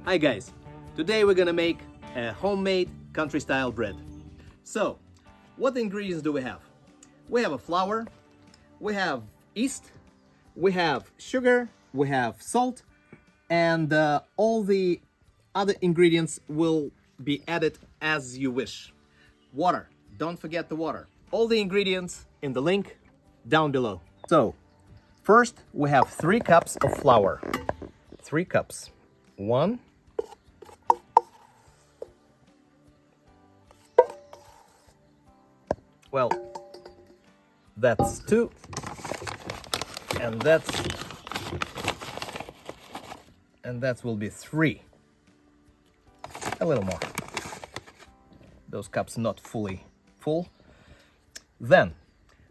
Hi guys, today we're gonna make a homemade country style bread. So, what ingredients do we have? We have a flour, we have yeast, we have sugar, we have salt, and all the other ingredients will be added as you wish. Water, don't forget the water. All the ingredients in the link down below. So, first we have 3 cups of flour. 3 cups. 1, well, that's 2, and that will be 3. A little more. Those cups not fully full. Then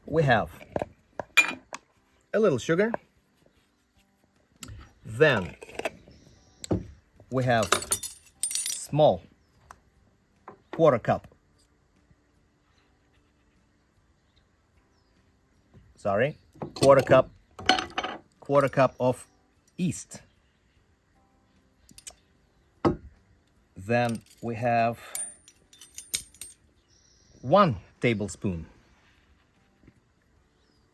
we have a little sugar. Then we have small quarter cup of yeast. Then we have 1 tablespoon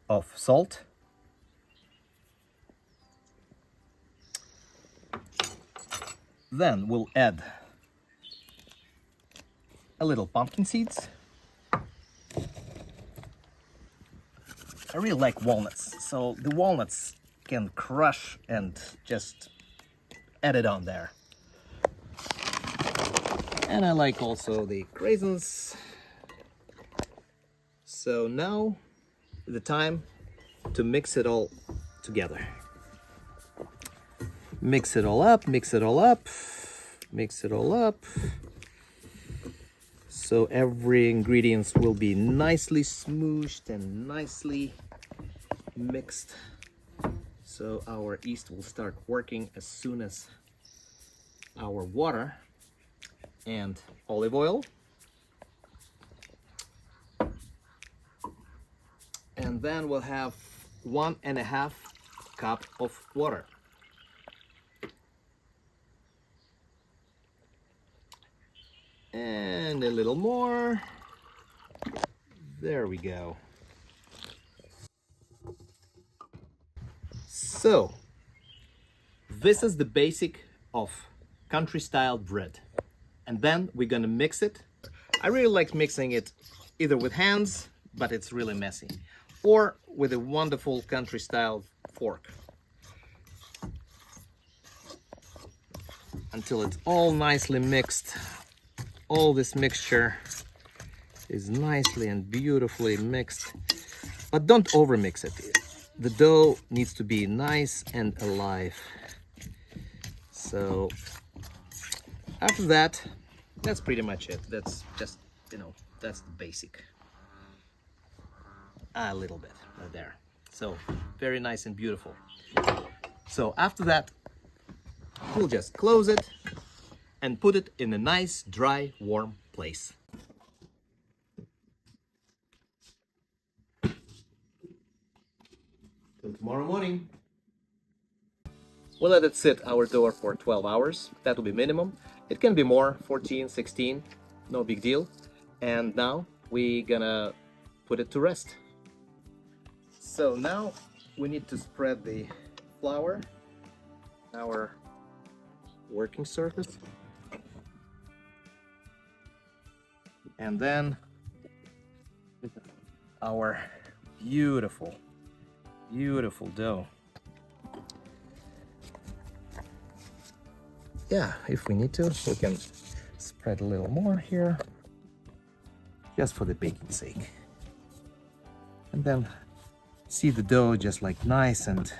of salt. Then we'll add a little pumpkin seeds. I really like walnuts, so the walnuts can crush and just add it on there. And I like also the raisins. So now the time to mix it all together. Mix it all up, mix it all up, mix it all up. So every ingredient will be nicely smooshed and nicely mixed. So our yeast will start working as soon as our water and olive oil. And then we'll have 1.5 cup of water. And a little more. There we go. So, this is the basic of country style bread. And then we're gonna mix it. I really like mixing it either with hands, but it's really messy, or with a wonderful country style fork. Until it's all nicely mixed. All this mixture is nicely and beautifully mixed, but don't overmix it. The dough needs to be nice and alive. So after that, that's pretty much it. That's just, that's the basic. A little bit right there. So very nice and beautiful. So after that, we'll just close it and put it in a nice, dry, warm place. Till tomorrow morning. We'll let it sit our dough for 12 hours. That will be minimum. It can be more, 14, 16, no big deal. And now we're gonna put it to rest. So now we need to spread the flour, our working surface. And then our beautiful, beautiful dough. Yeah, if we need to, we can spread a little more here, just for the baking sake. And then see the dough just like nice and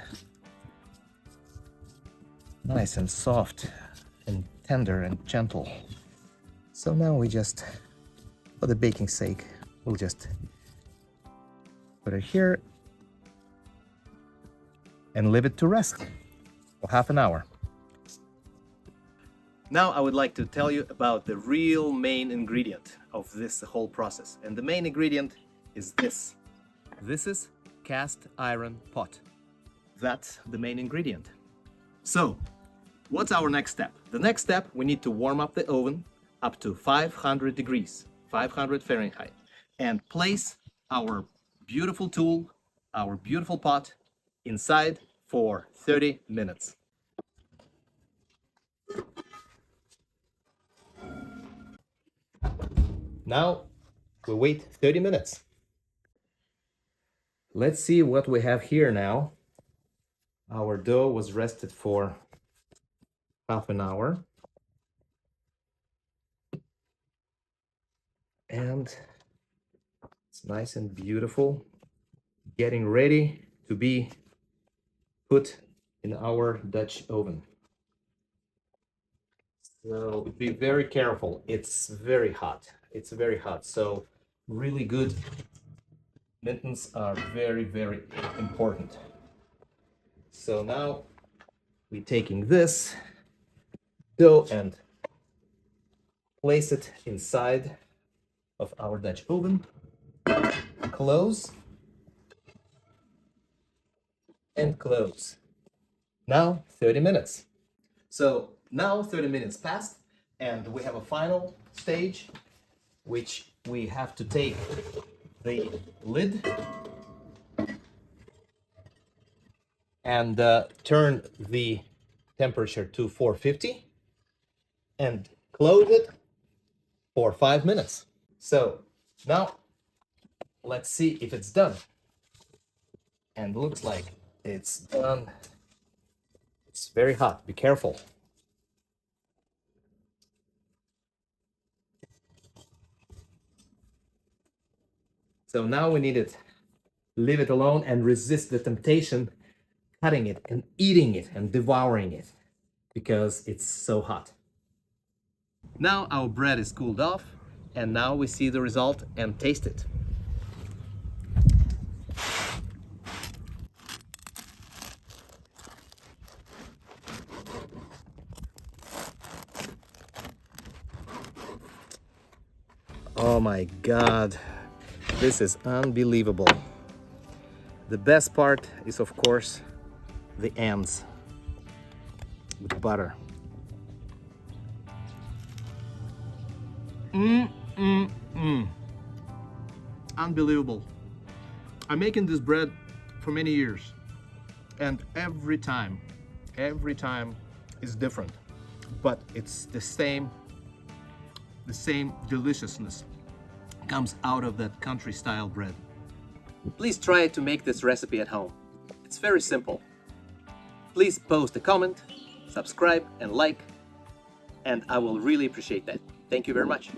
soft and tender and gentle. So now we just, for the baking sake, we'll just put it here and leave it to rest for half an hour. Now I would like to tell you about the real main ingredient of this whole process. And the main ingredient is this. This is cast iron pot. That's the main ingredient. So, what's our next step? The next step, we need to warm up the oven up to 500 degrees, 500 Fahrenheit, and place our beautiful tool, our beautiful pot, inside for 30 minutes. Now we wait 30 minutes. Let's see what we have here now. Our dough was rested for half an hour. And it's nice and beautiful, getting ready to be put in our Dutch oven. So be very careful. It's very hot. It's very hot. So really good mittens are very, very important. So now we're taking this dough and place it inside of our Dutch oven. Close and close. Now 30 minutes. So now 30 minutes passed, and we have a final stage, which we have to take the lid and turn the temperature to 450 and close it for 5 minutes. So now let's see if it's done. And looks like it's done. It's very hot, be careful. So now we need it, leave it alone and resist the temptation, cutting it and eating it and devouring it because it's so hot. Now our bread is cooled off, and now we see the result and taste it. Oh my God, this is unbelievable. The best part is, of course, the ends with butter. Unbelievable. I'm making this bread for many years, and every time is different, but it's the same deliciousness comes out of that country style bread. Please try to make this recipe at home. It's very simple. Please post a comment, subscribe and like, and I will really appreciate that. Thank you very much.